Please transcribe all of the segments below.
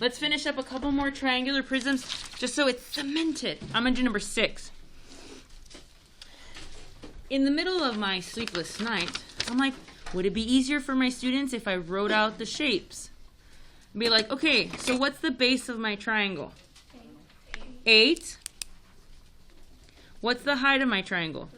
Let's finish up a couple more triangular prisms just so it's cemented. I'm going to do number 6. In the middle of my sleepless night, I'm like, would it be easier for my students if I wrote out the shapes? Be like, okay, so what's the base of my triangle? 8. What's the height of my triangle?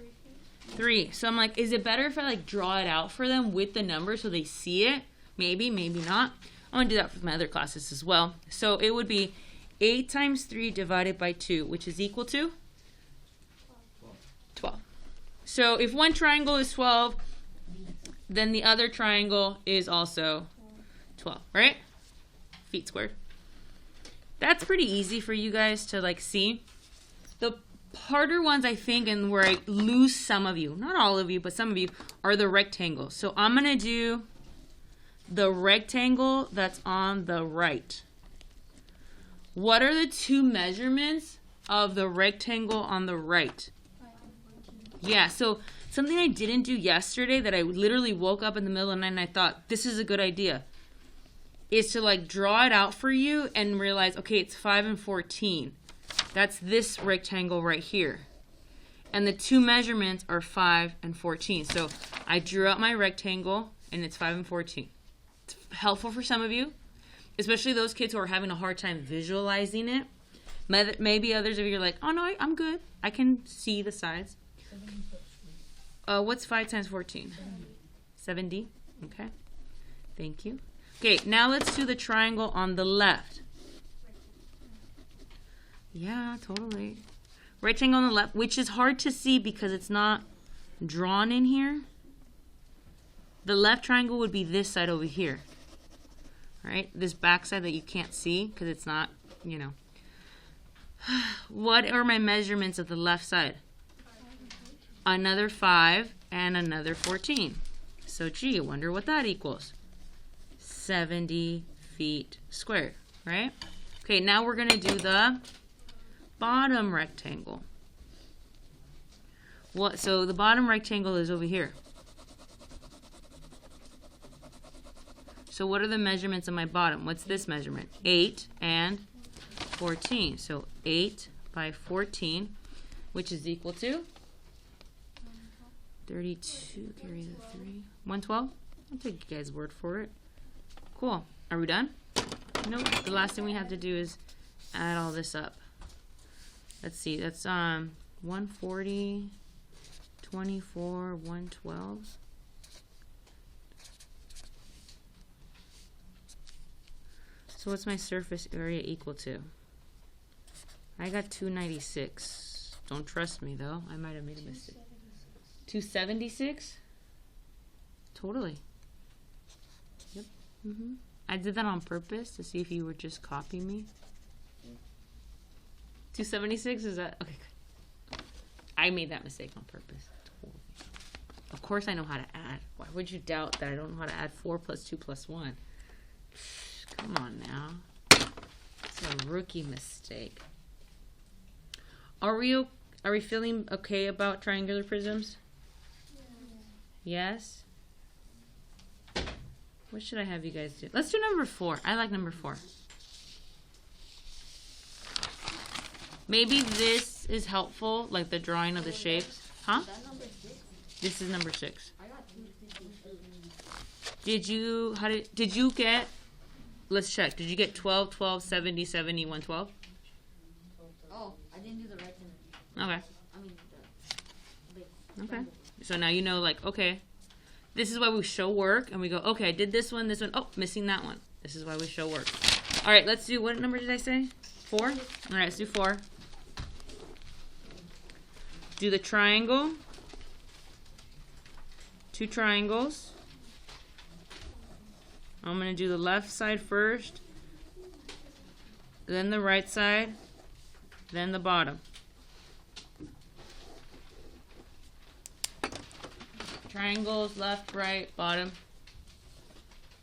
3. So I'm like, is it better if I like draw it out for them with the number so they see it? Maybe, maybe not. I'm going to do that for my other classes as well. So it would be 8 times 3 divided by 2, which is equal to 12. So if one triangle is 12, then the other triangle is also 12, right? Feet squared. That's pretty easy for you guys to like see. The harder ones, I think, and where I lose some of you, not all of you, but some of you, are the rectangles. So I'm going to do the rectangle that's on the right. What are the 2 measurements of the rectangle on the right? Yeah, so something I didn't do yesterday that I literally woke up in the middle of the night and I thought, this is a good idea, is to like draw it out for you and realize, okay, it's 5 and 14. That's this rectangle right here. And the 2 measurements are 5 and 14. So I drew out my rectangle and it's 5 and 14. It's helpful for some of you, especially those kids who are having a hard time visualizing it. Maybe others of you are like, oh no, I'm good. I can see the sides. What's 5 times 14? 70. Okay. Thank you. Okay, now let's do the triangle on the left. Yeah, totally. Rectangle on the left, which is hard to see because it's not drawn in here. The left triangle would be this side over here. Right? This back side that you can't see because it's not, you know. What are my measurements of the left side? Another 5 and another 14. So, gee, I wonder what that equals. 70 feet squared, right? Okay, now we're going to do the bottom rectangle. So the bottom rectangle is over here. So what are the measurements of my bottom? What's this measurement? 8 and 14. So 8 by 14, which is equal to 32, carry the 3. 112? I'll take you guys' word for it. Cool. Are we done? Nope. The last thing we have to do is add all this up. Let's see. That's 140, 24, 112. So what's my surface area equal to? I got 296. Don't trust me though. I might have made a mistake. 276? Totally. Yep. I did that on purpose to see if you would just copy me. 276, is that? Okay, good. I made that mistake on purpose. Totally. Of course I know how to add. Why would you doubt that I don't know how to add 4 plus 2 plus 1? Come on now. It's a rookie mistake. Are we feeling okay about triangular prisms? Yes? What should I have you guys do? Let's do number 4. I like number 4. Maybe this is helpful, like the drawing of the shapes. Huh? This is number 6. Did you get, let's check. Did you get 12, 12, 70, 70, 112? Oh, I didn't do the right thing. Okay. I mean, Okay. So now you know, like, okay, this is why we show work, and we go, okay, I did this one, oh, missing that one. This is why we show work. All right, let's do, what number did I say? 4? All right, let's do 4. Do the triangle. 2 triangles. I'm going to do the left side first, then the right side, then the bottom. Triangles, left, right, bottom.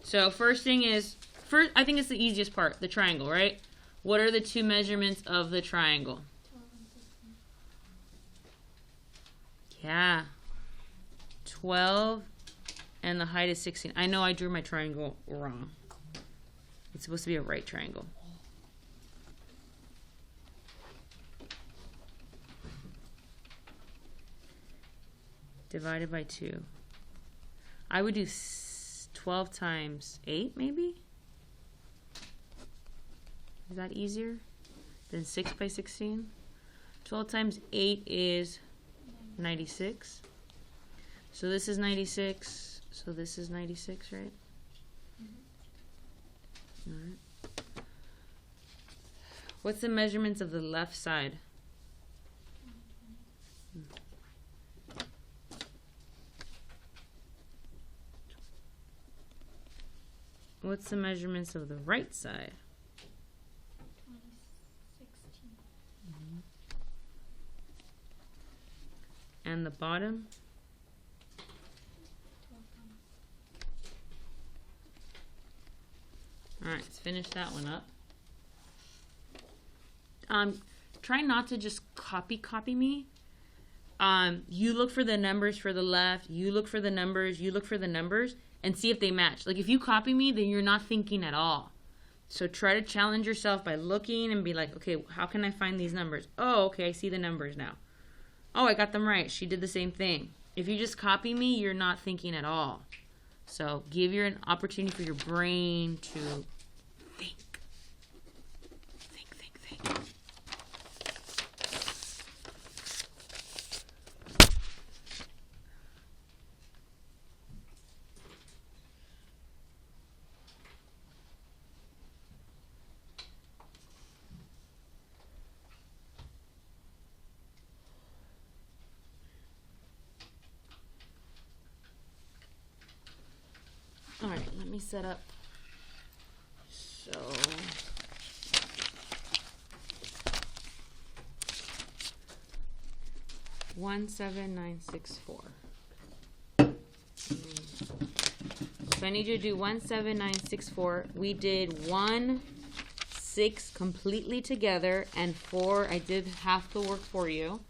So first thing is, I think it's the easiest part, the triangle, right? What are the 2 measurements of the triangle? Yeah. 12 and the height is 16. I know I drew my triangle wrong. It's supposed to be a right triangle. divided by 2. I would do 12 times 8, maybe? Is that easier than 6 by 16? 12 times 8 is 96. So this is 96. So this is 96, right? All right. What's the measurements of the left side? What's the measurements of the right side? 16. And the bottom? 12. Alright, let's finish that one up. Try not to just copy me. You look for the numbers for the left, you look for the numbers, and see if they match. Like if you copy me, then you're not thinking at all. So try to challenge yourself by looking and be like, okay, how can I find these numbers? Oh, okay, I see the numbers now. Oh, I got them right. She did the same thing. If you just copy me, you're not thinking at all. So give your an opportunity for your brain to think. Think. All right, let me set up. So, one, 7, 9, 6, 4. So I need you to do 1, 7, 9, 6, 4. We did 1, 6 completely together, and 4 I did half the work for you.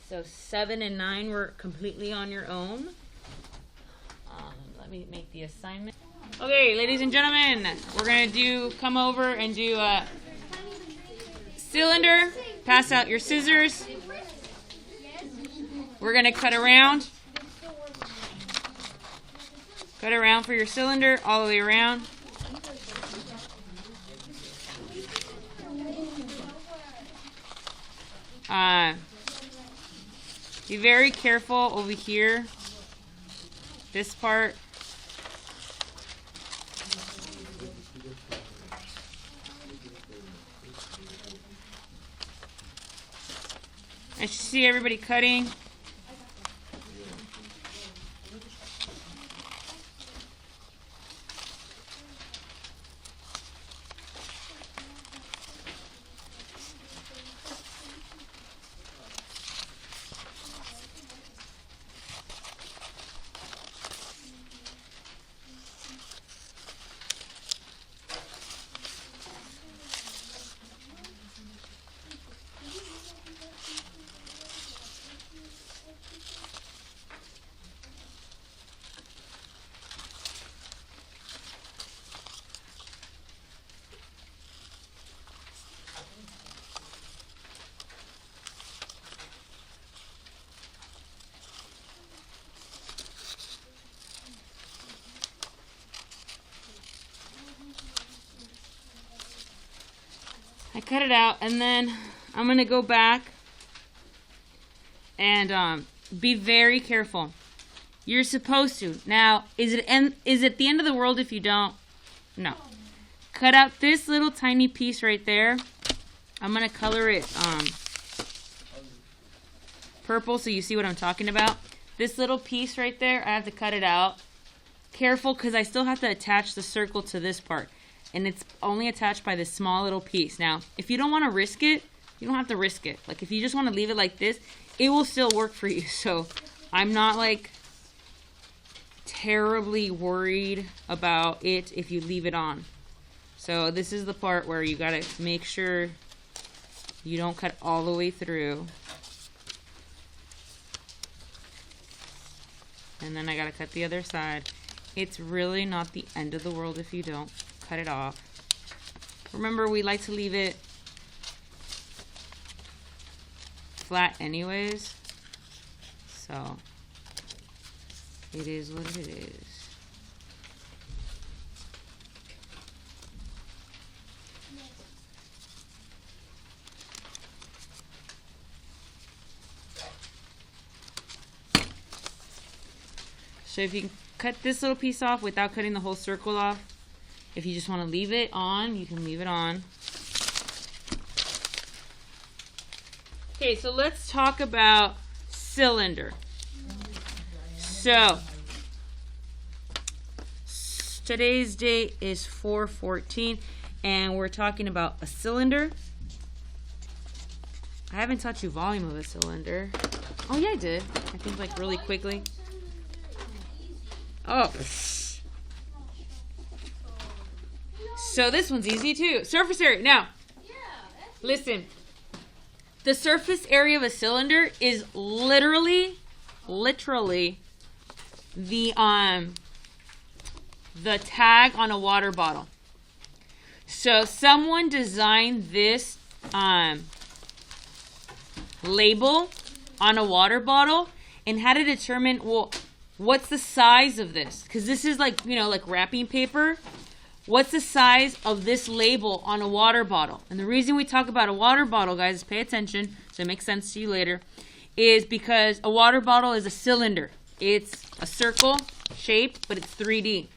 So 7 and 9 were completely on your own. Let me make the assignment. Okay, ladies and gentlemen, we're gonna come over and do a cylinder. Pass out your scissors. We're gonna cut around. Cut around for your cylinder all the way around. Be very careful over here. This part. I should see everybody cutting. I cut it out, and then I'm going to go back and be very careful. You're supposed to. Now, is it the end of the world if you don't? No. Cut out this little tiny piece right there. I'm going to color it purple so you see what I'm talking about. This little piece right there, I have to cut it out. Careful, because I still have to attach the circle to this part. And it's only attached by this small little piece. Now, if you don't want to risk it, you don't have to risk it. Like, if you just want to leave it like this, it will still work for you. So, I'm not, like, terribly worried about it if you leave it on. So, this is the part where you got to make sure you don't cut all the way through. And then I got to cut the other side. It's really not the end of the world if you don't cut it off. Remember, we like to leave it flat anyways. So it is what it is. So if you can cut this little piece off without cutting the whole circle off, if you just want to leave it on, you can leave it on. Okay, so let's talk about cylinder. So today's date is 4/14, and we're talking about a cylinder. I haven't taught you volume of a cylinder. Oh yeah, I did. I think like really quickly. Oh. So this one's easy too. Surface area. Now, listen. The surface area of a cylinder is literally the tag on a water bottle. So someone designed this label on a water bottle and had to determine, well, what's the size of this? Because this is like, like wrapping paper. What's the size of this label on a water bottle? And the reason we talk about a water bottle, guys, pay attention, so it makes sense to you later, is because a water bottle is a cylinder. It's a circle shape, but it's 3D.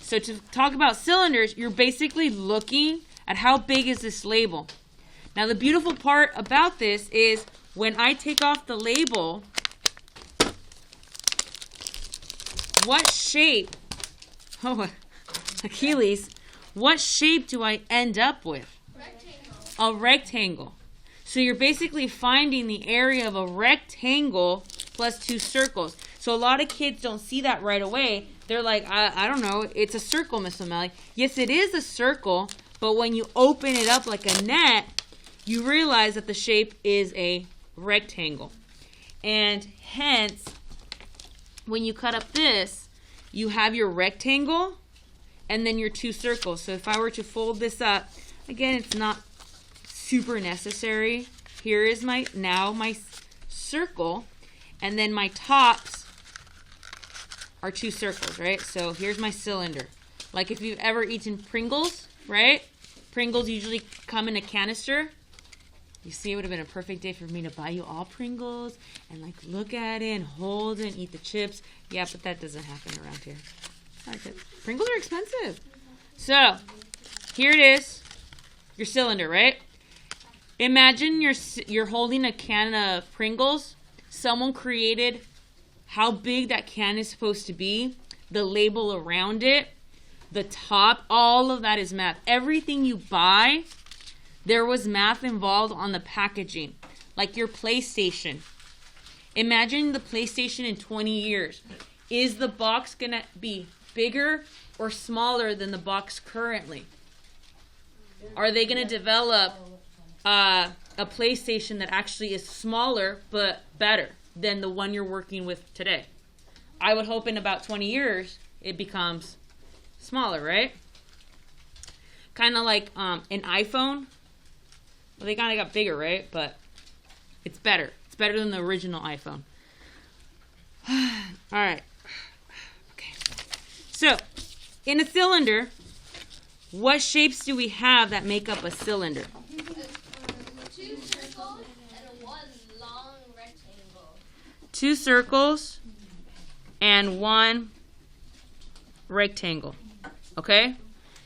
So to talk about cylinders, you're basically looking at how big is this label. Now the beautiful part about this is when I take off the label, what shape, Achilles, what shape do I end up with? Rectangle. A rectangle. So you're basically finding the area of a rectangle plus 2 circles. So a lot of kids don't see that right away. They're like, I don't know, it's a circle, Miss O'Malley. Yes, it is a circle, but when you open it up like a net, you realize that the shape is a rectangle. And hence, when you cut up this, you have your rectangle and then your 2 circles. So if I were to fold this up, again, it's not super necessary. Here is my circle, and then my tops are 2 circles, right? So here's my cylinder. Like if you've ever eaten Pringles, right? Pringles usually come in a canister. You see, it would have been a perfect day for me to buy you all Pringles and like look at it and hold it and eat the chips. Yeah, but that doesn't happen around here. Pringles are expensive. So here it is, your cylinder, right? Imagine you're holding a can of Pringles. Someone created how big that can is supposed to be, the label around it, the top, all of that is math. Everything you buy, there was math involved on the packaging. Like your PlayStation. Imagine the PlayStation in 20 years. Is the box going to be bigger or smaller than the box currently? Are they going to develop a PlayStation that actually is smaller but better than the one you're working with today? I would hope in about 20 years it becomes smaller, right? Kind of like an iPhone. Well, they kind of got bigger, right? But it's better. It's better than the original iPhone. All right. Okay. So, in a cylinder, what shapes do we have that make up a cylinder? 2 circles and 1 long rectangle. 2 circles and 1 rectangle. Okay?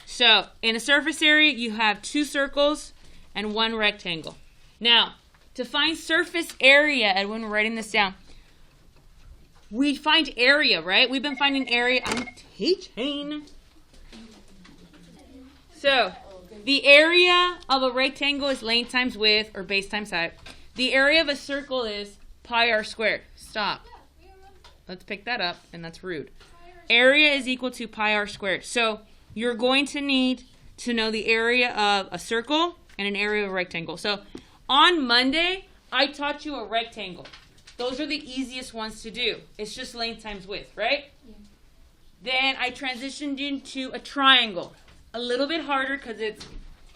So, in a surface area, you have 2 circles and 1 rectangle. Now, to find surface area, and when we're writing this down, we find area, right? We've been finding area. I'm teaching. So, the area of a rectangle is length times width, or base times height. The area of a circle is pi r squared. Stop. Let's pick that up, and that's rude. Area is equal to pi r squared. So, you're going to need to know the area of a circle and an area of a rectangle. So, on Monday, I taught you a rectangle. Those are the easiest ones to do. It's just length times width, right? Yeah. Then I transitioned into a triangle. A little bit harder because it's,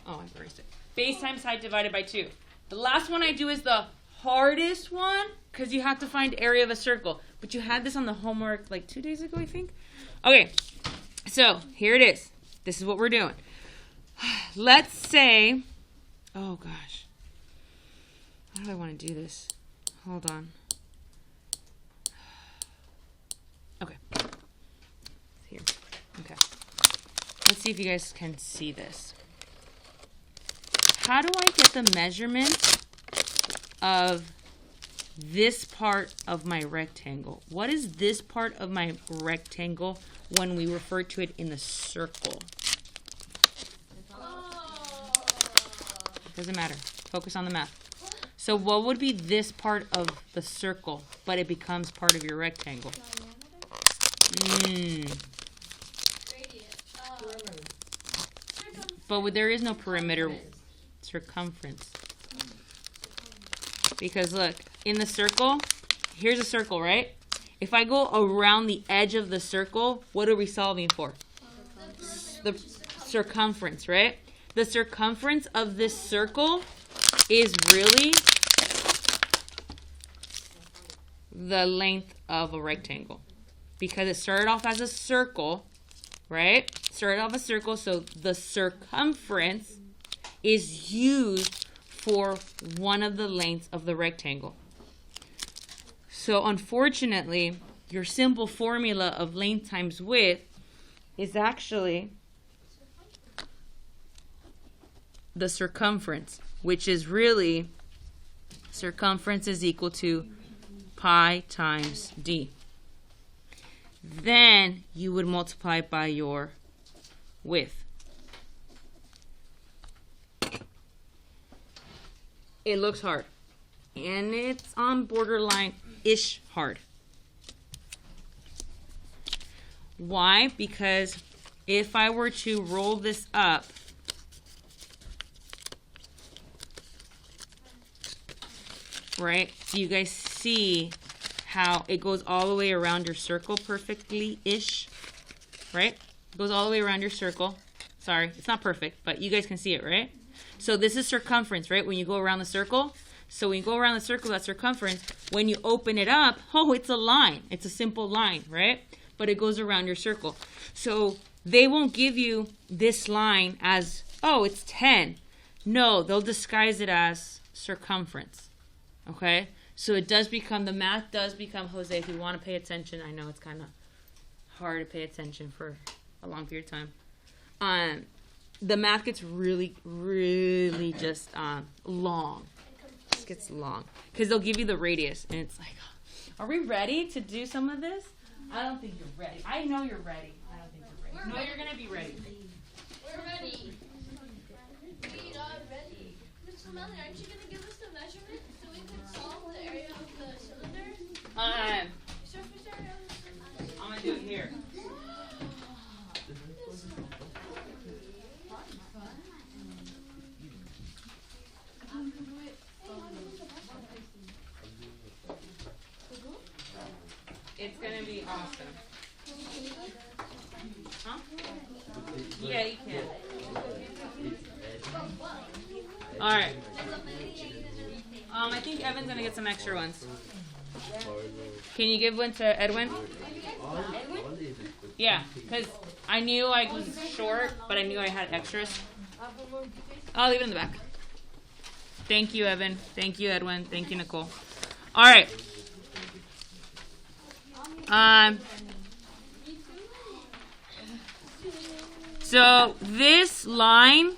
I erased it. Base times height divided by 2. The last one I do is the hardest one because you have to find area of a circle. But you had this on the homework like 2 days ago, I think. Okay, so here it is. This is what we're doing. Let's say, oh gosh, how do I want to do this? Hold on. Okay. Here. Okay. Let's see if you guys can see this. How do I get the measurement of this part of my rectangle? What is this part of my rectangle when we refer to it in the circle? Doesn't matter. Focus on the math. So what would be this part of the circle, but it becomes part of your rectangle? But there is no perimeter. Circumference. Because look, in the circle, here's a circle, right? If I go around the edge of the circle, what are we solving for? The circumference, right? The circumference of this circle is really the length of a rectangle. Because it started off as a circle, right? Started off a circle, so the circumference is used for one of the lengths of the rectangle. So unfortunately, your simple formula of length times width is actually the circumference, which is really circumference is equal to pi times d. Then you would multiply it by your width. It looks hard, and it's on borderline-ish hard. Why? Because if I were to roll this up, right, do you guys see how it goes all the way around your circle perfectly-ish, right? It goes all the way around your circle. Sorry, it's not perfect, but you guys can see it, right? So this is circumference, right? When you go around the circle. So when you go around the circle, that's circumference. When you open it up, oh, it's a line. It's a simple line, right? But it goes around your circle. So they won't give you this line as, oh, it's 10. No, they'll disguise it as circumference, okay? So it does become, the math does become, Jose, if you want to pay attention, I know it's kind of hard to pay attention for a long period of time. The math gets really, really just long. It just gets long. Because they'll give you the radius. And it's like, are we ready to do some of this? I don't think you're ready. I know you're ready. I don't think you're ready. No, you're going to be ready. We're ready. We are ready. Miss Melanie, aren't you going to give us the measurement so we can solve the area of the cylinder? Surface area of the cylinder. I'm going to do it here. It's going to be awesome. Huh? Yeah, you can. All right. I think Evan's going to get some extra ones. Can you give one to Edwin? Yeah, because I knew I was short, but I knew I had extras. I'll leave it in the back. Thank you, Evan. Thank you, Edwin. Thank you, Nicole. All right. So this line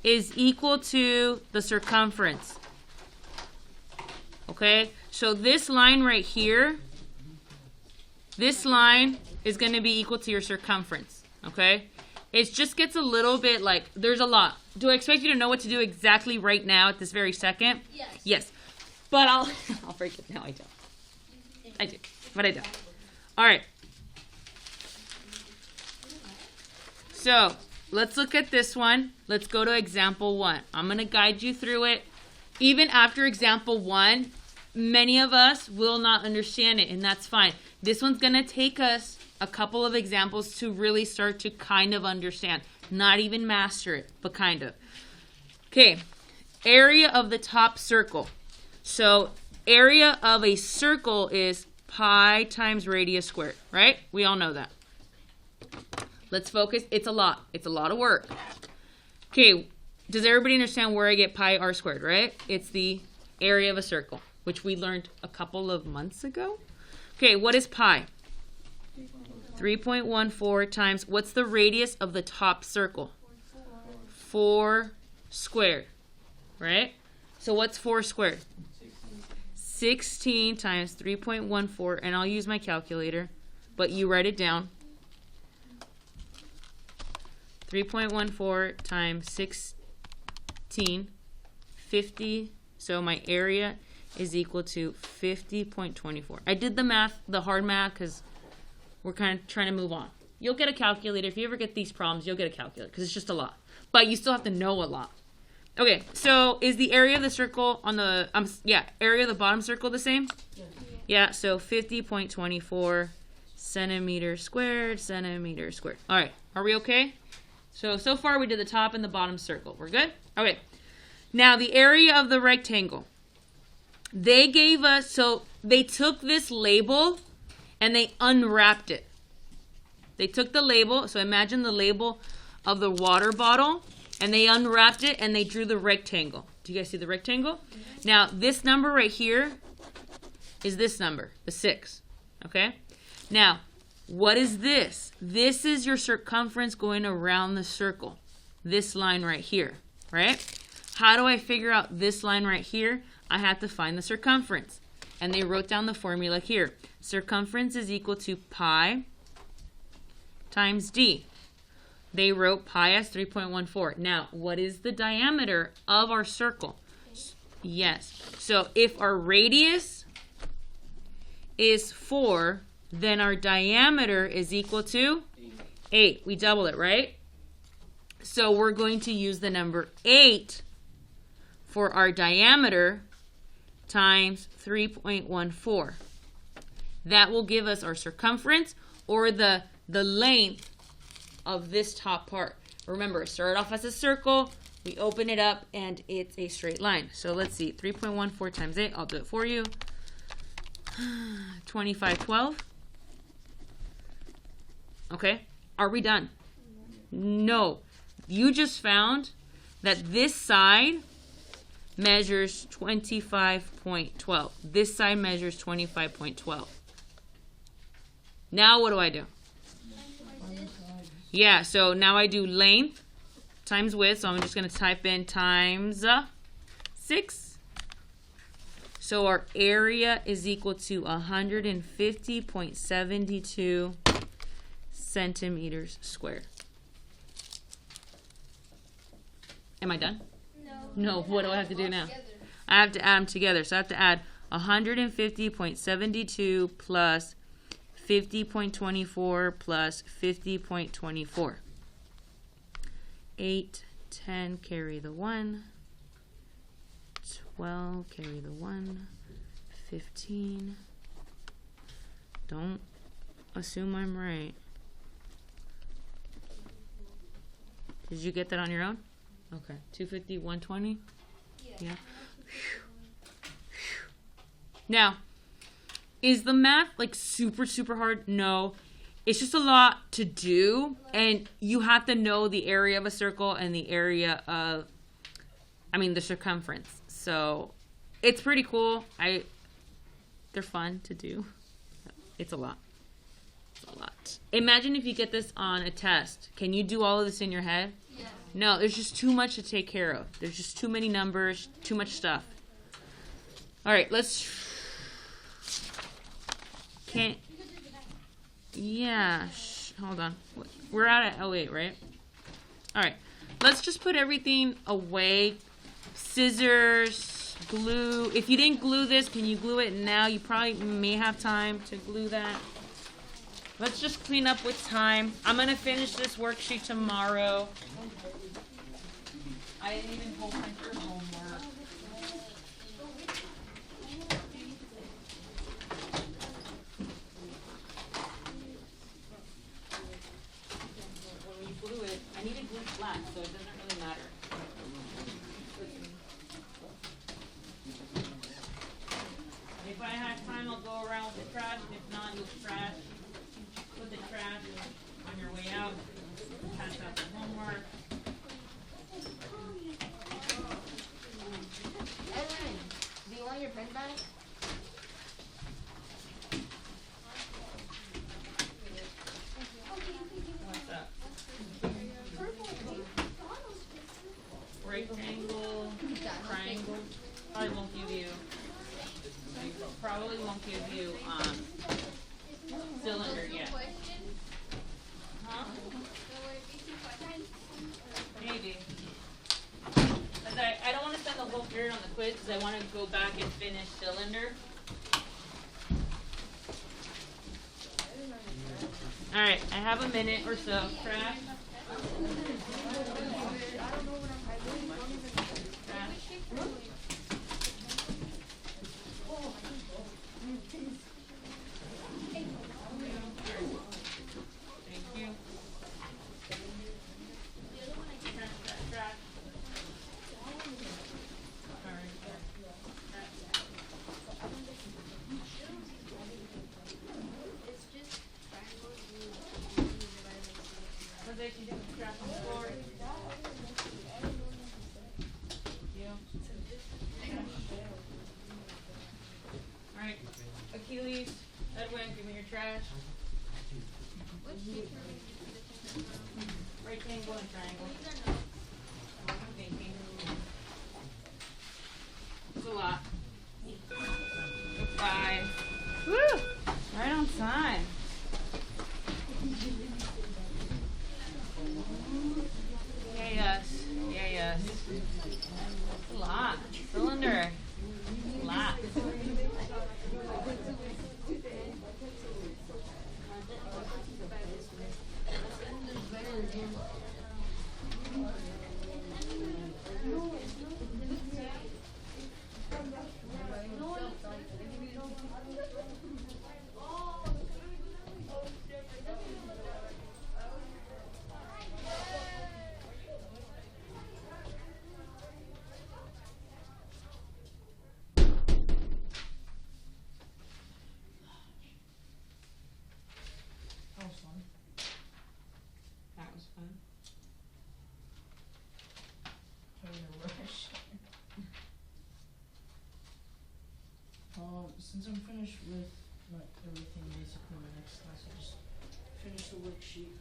is equal to the circumference. Okay? So this line right here, this line is going to be equal to your circumference. Okay? It just gets a little bit like, there's a lot. Do I expect you to know what to do exactly right now at this very second? Yes. Yes. But I'll break it. No, I don't. I do. But I don't. All right. So let's look at this one. Let's go to example 1. I'm going to guide you through it. Even after example 1, many of us will not understand it, and that's fine. This one's going to take us a couple of examples to really start to kind of understand. Not even master it, but kind of. Okay. Area of the top circle. So area of a circle is pi times radius squared, right? We all know that. Let's focus. It's a lot. It's a lot of work. Okay, does everybody understand where I get pi r squared, right? It's the area of a circle, which we learned a couple of months ago. Okay, what is pi? 3.14 times, what's the radius of the top circle? 4 squared, right? So what's 4 squared? 16 times 3.14, and I'll use my calculator, but you write it down. 3.14 times 16, 50, so my area is equal to 50.24. I did the math, the hard math, because we're kind of trying to move on. You'll get a calculator. If you ever get these problems, you'll get a calculator, because it's just a lot. But you still have to know a lot. Okay, so is the area of the circle on the, area of the bottom circle the same? Yeah, so 50.24 centimeters squared. All right, are we okay? So far we did the top and the bottom circle. We're good? Okay. Now the area of the rectangle. They gave us, so they took this label and they unwrapped it. They took the label, so imagine the label of the water bottle, and they unwrapped it and they drew the rectangle. Do you guys see the rectangle? Now this number right here is this number, the 6. Okay? Now, what is this? This is your circumference going around the circle. This line right here, right? How do I figure out this line right here? I have to find the circumference. And they wrote down the formula here. Circumference is equal to pi times d. They wrote pi as 3.14. Now, what is the diameter of our circle? Yes. So if our radius is 4, then our diameter is equal to 8. We double it, right? So we're going to use the number 8 for our diameter times 3.14. That will give us our circumference, or the length of this top part. Remember, it started off as a circle, we open it up, and it's a straight line. So let's see, 3.14 times 8, I'll do it for you. 2512. Okay, are we done? No. You just found that this side measures 25.12. This side measures 25.12. Now what do I do? Yeah, so now I do length times width. So I'm just going to type in times 6. So our area is equal to 150.72 centimeters squared. Am I done? No. What do I have to do now? I have to add them together. So I have to add 150.72 plus 50.24 plus 50.24. 8, 10, carry the 1. 12, carry the 1. 15. Don't assume I'm right. Did you get that on your own? Okay. 250, 120? Yeah. Now, is the math like super hard? No. It's just a lot to do, and you have to know the area of a circle and the area of, the circumference. So it's pretty cool. They're fun to do. It's a lot. It's a lot. Imagine if you get this on a test. Can you do all of this in your head? Yeah. No, there's just too much to take care of. There's just too many numbers, too much stuff. All right, let's... hold on. We're at 08, right? All right, let's just put everything away. Scissors, glue. If you didn't glue this, can you glue it now? You probably may have time to glue that. Let's just clean up with time. I'm going to finish this worksheet tomorrow. I didn't even hold my homework. When you glue it, I need it glued flat, so it doesn't really matter. quiz because I want to go back and finish cylinder. All right, I have a minute or so. Trash. Alright, Achilles, Edwin, give me your trash. Rectangle and triangle. Thinking. It's a lot. 5. Woo! Right on time. Yeah, yes. Yeah, yes. It's a lot. Cylinder. It's a lot. That was fun. Since I'm finished with everything, basically my next class, I'll just finish the worksheet.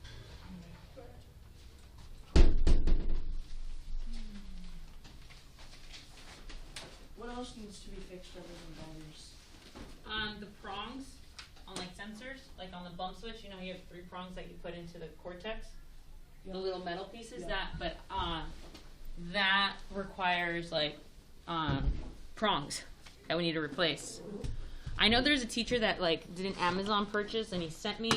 What else needs to be fixed other than values? The prongs on like sensors, like on the bump switch, you know, you have 3 prongs that you put into the cortex, Yeah. the little metal pieces. Yeah. That requires like prongs that we need to replace. I know there's a teacher that like did an Amazon purchase and he sent me